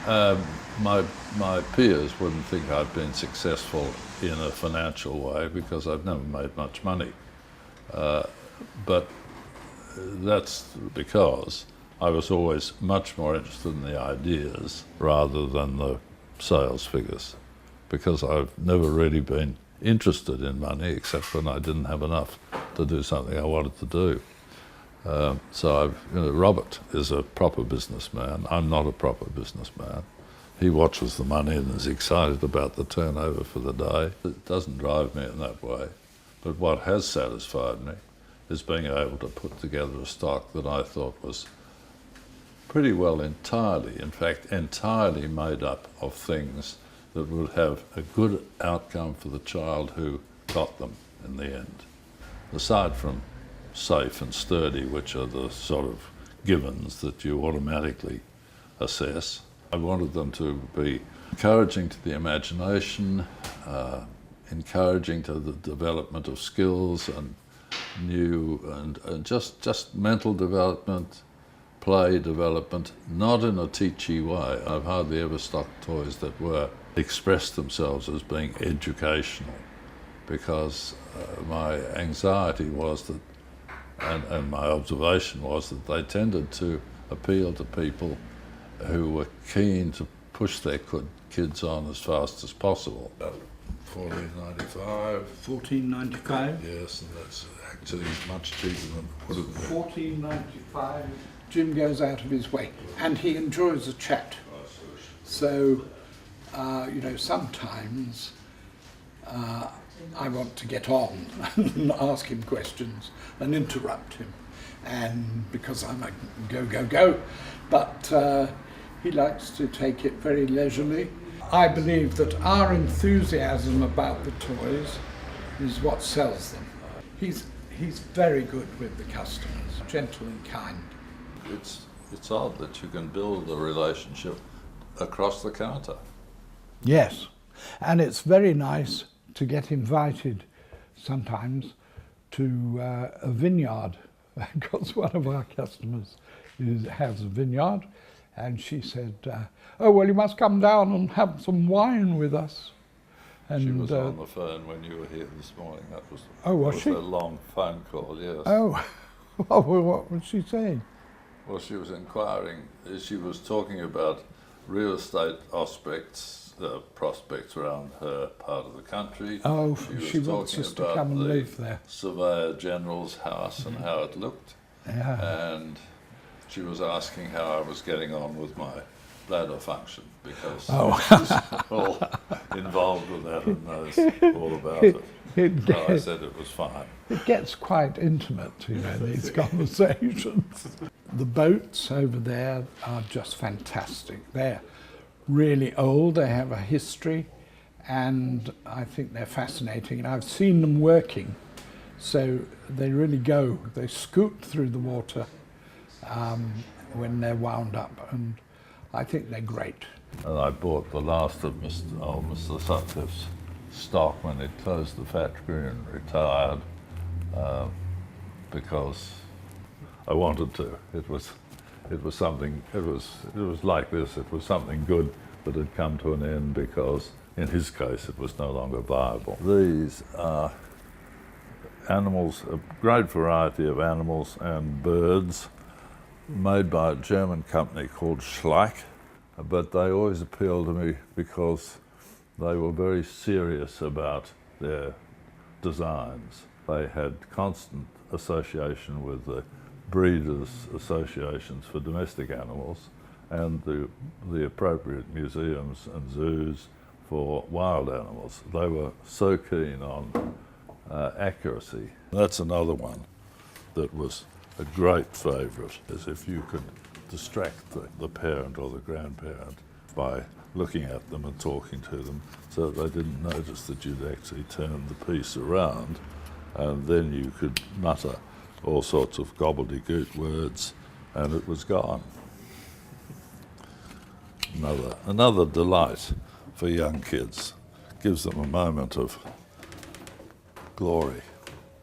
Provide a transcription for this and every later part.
My peers wouldn't think I'd been successful in a financial way because I've never made much money. But that's because I was always much more interested in the ideas rather than the sales figures, because I've never really been interested in money except when I didn't have enough to do something I wanted to do. Robert is a proper businessman. I'm not a proper businessman. He watches the money and is excited about the turnover for the day. It doesn't drive me in that way. But what has satisfied me is being able to put together a stock that I thought was pretty well entirely made up of things that would have a good outcome for the child who got them in the end. Aside from safe and sturdy, which are the sort of givens that you automatically assess, I wanted them to be encouraging to the imagination, encouraging to the development of skills and and just mental development, play development, not in a teachy way. I've hardly ever stocked toys that expressed themselves as being educational, because my anxiety was that, and my observation was that they tended to appeal to people who were keen to push their kids on as fast as possible. $14.95. $14.95? Yes, and that's actually much cheaper than what it would be. $14.95. Jim goes out of his way, and he enjoys a chat. So, sometimes I want to get on and ask him questions and interrupt him, and because I'm like, go, but he likes to take it very leisurely. I believe that our enthusiasm about the toys is what sells them. He's very good with the customers, gentle and kind. It's odd that you can build a relationship across the counter. Yes, and it's very nice to get invited sometimes to a vineyard, because one of our customers has a vineyard, and she said, oh, well, you must come down and have some wine with us. And she was on the phone when you were here this morning. That was, was she? A long phone call, yes. Oh, well, what was she saying? Well, she was inquiring, she was talking about real estate prospects around her part of the country. Oh, she wants us to come and live there. Surveyor General's house and how it looked. Yeah. And she was asking how I was getting on with my bladder function, because she was all involved with that and knows all about it. So I said it was fine. It gets quite intimate, these conversations. The boats over there are just fantastic. They're really old, they have a history, and I think they're fascinating. And I've seen them working, so they really they scoot through the water when they're wound up, and I think they're great. And I bought the last of Mr. Sutcliffe's stock when he closed the factory and retired, because I wanted to. It was something. It was like this. It was something good that had come to an end because, in his case, it was no longer viable. These are animals, a great variety of animals and birds, made by a German company called Schleich, but they always appealed to me because they were very serious about their designs. They had constant association with the breeders' associations for domestic animals and the appropriate museums and zoos for wild animals. They were so keen on accuracy. That's another one that was a great favourite, as if you could distract the parent or the grandparent by looking at them and talking to them so that they didn't notice that you'd actually turned the piece around, and then you could mutter all sorts of gobbledygook words and it was gone. Another delight for young kids. Gives them a moment of glory,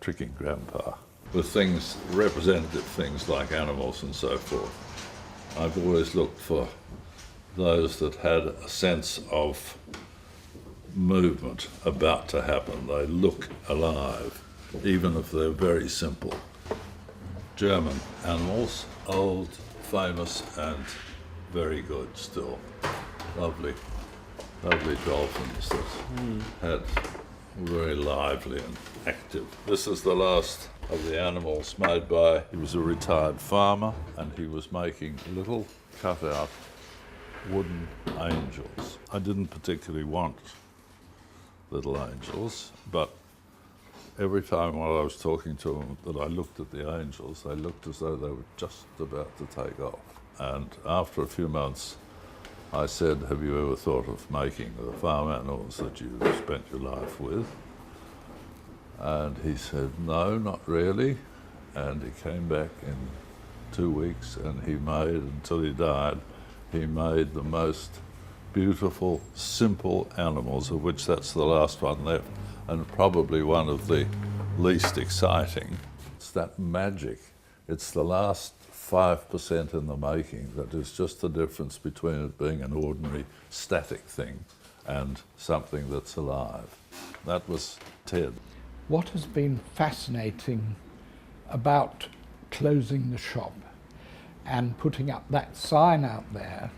tricking grandpa. With things, representative things like animals and so forth, I've always looked for those that had a sense of movement about to happen. They look alive, even if they're very simple. German animals, old, famous, and very good still. Lovely dolphins that had very lively and active. This is the last of the animals made by, he was a retired farmer, and he was making little cut-out wooden angels. I didn't particularly want little angels, but every time while I was talking to them that I looked at the angels, they looked as though they were just about to take off. And after a few months, I said, have you ever thought of making the farm animals that you spent your life with? And he said, no, not really. And he came back in 2 weeks and he made, until he died, he made the most beautiful, simple animals, of which that's the last one left, and probably one of the least exciting. It's that magic. It's the last 5% in the making that is just the difference between it being an ordinary static thing and something that's alive. That was Ted. What has been fascinating about closing the shop and putting up that sign out there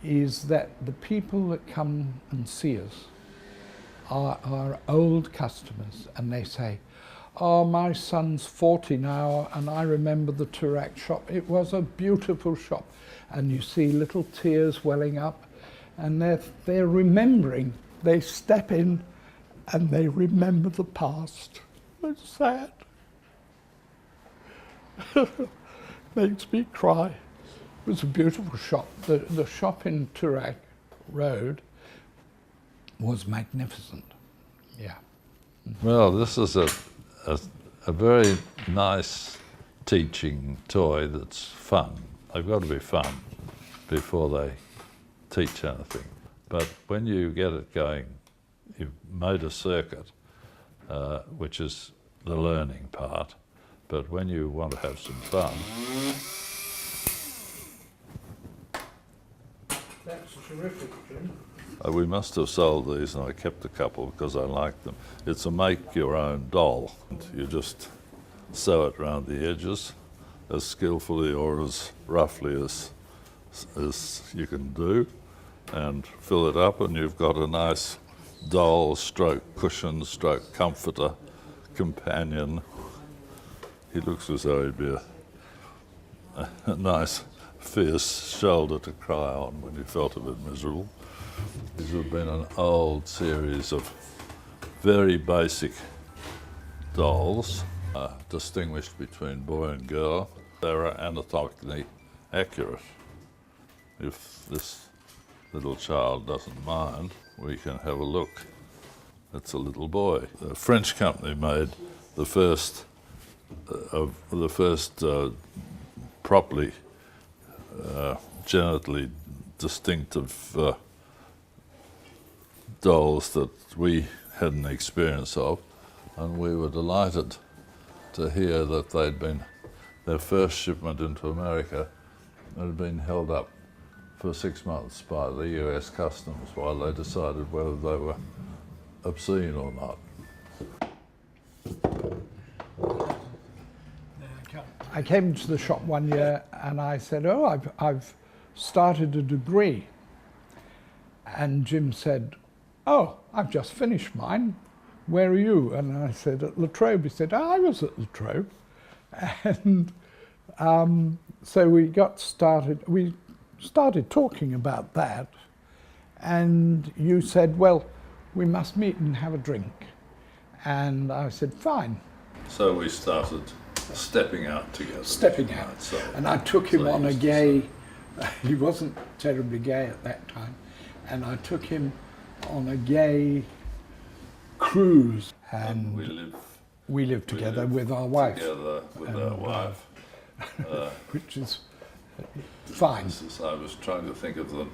is that the people that come and see us are old customers, and they say, oh, my son's 40 now and I remember the Toorak shop. It was a beautiful shop. And you see little tears welling up, and they're remembering. They step in and they remember the past. It's sad. Makes me cry. It was a beautiful shop. The shop in Toorak Road was magnificent. Yeah. Well, this is a very nice teaching toy that's fun. They've got to be fun before they teach anything. But when you get it going, you've made a circuit, which is the learning part. But when you want to have some fun... That's terrific, Jim. We must have sold these, and I kept a couple because I liked them. It's a make-your-own doll. You just sew it around the edges as skillfully or as roughly as you can do, and fill it up, and you've got a nice doll stroke cushion stroke comforter companion. He looks as though he'd be a nice fierce shoulder to cry on when you felt a bit miserable. These have been an old series of very basic dolls, distinguished between boy and girl. They are anatomically accurate. If this little child doesn't mind, we can have a look. It's a little boy. A French company made the first properly genitally distinctive dolls that we had an experience of, and we were delighted to hear that their first shipment into America had been held up for 6 months by the US Customs while they decided whether they were obscene or not. I came to the shop one year and I said, oh, I've started a degree. And Jim said, oh, I've just finished mine. Where are you? And I said, at La Trobe. He said, oh, I was at La Trobe. And so we got started. We started talking about that. And you said, well, we must meet and have a drink. And I said, fine. So we started stepping out together. Stepping out. And I took him on a gay, he wasn't terribly gay at that time, and I took him on a gay cruise. And we live together with our wife. Together with our wife. Which is fine. I was trying to think of the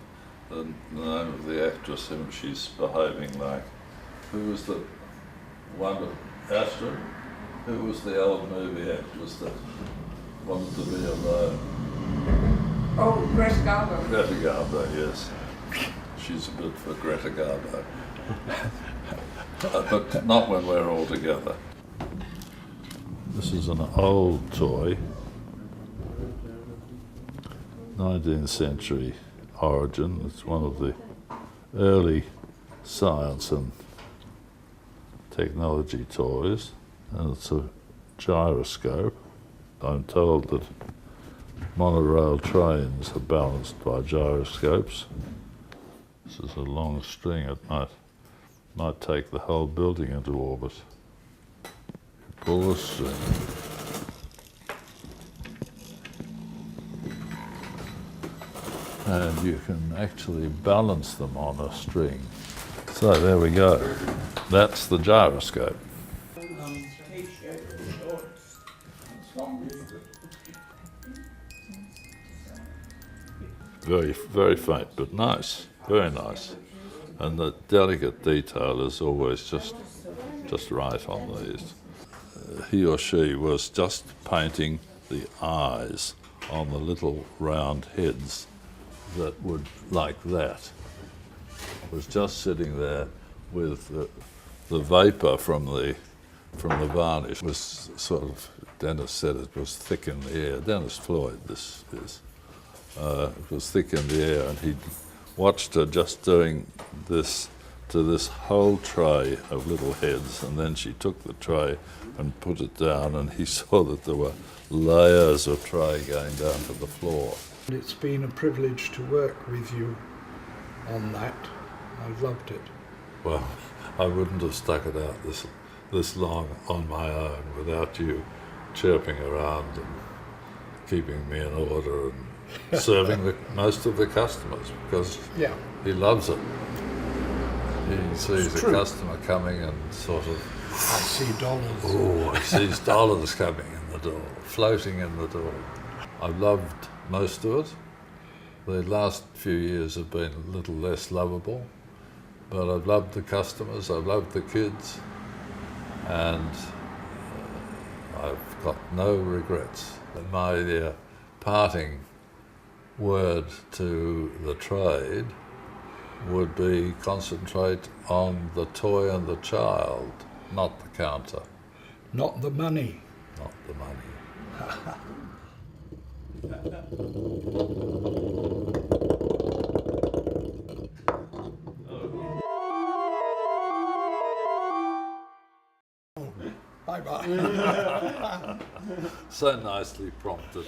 name of the actress whom she's behaving like. Who was the one of Astrid? Who was the old movie actress that wanted to be alone? Oh, Greta Garbo. Greta Garbo, yes. She's a bit for Greta Garbo. But not when we're all together. This is an old toy, 19th century origin. It's one of the early science and technology toys, and it's a gyroscope. I'm told that monorail trains are balanced by gyroscopes. This is a long string. It might take the whole building into orbit. You pull the string. And you can actually balance them on a string. So there we go. That's the gyroscope. Very, very faint, but nice. Very nice. And the delicate detail is always just right on these. He or she was just painting the eyes on the little round heads that would, like that. Was just sitting there with the vapour from the varnish was sort of, Dennis said it was thick in the air. Dennis Floyd, this is. It was thick in the air, and he watched her just doing this to this whole tray of little heads, and then she took the tray and put it down, and he saw that there were layers of tray going down to the floor. It's been a privilege to work with you on that. I've loved it. Well, I wouldn't have stuck it out this long on my own without you chirping around and keeping me in order and serving most of the customers, because he loves it. He sees a customer coming and sort of... I see dollars. Oh, he sees dollars coming in the door, floating in the door. I've loved most of it. The last few years have been a little less lovable, but I've loved the customers, I've loved the kids, and I've got no regrets. My parting word to the trade would be concentrate on the toy and the child, not the counter. Not the money. Not the money. Bye-bye. So nicely prompted.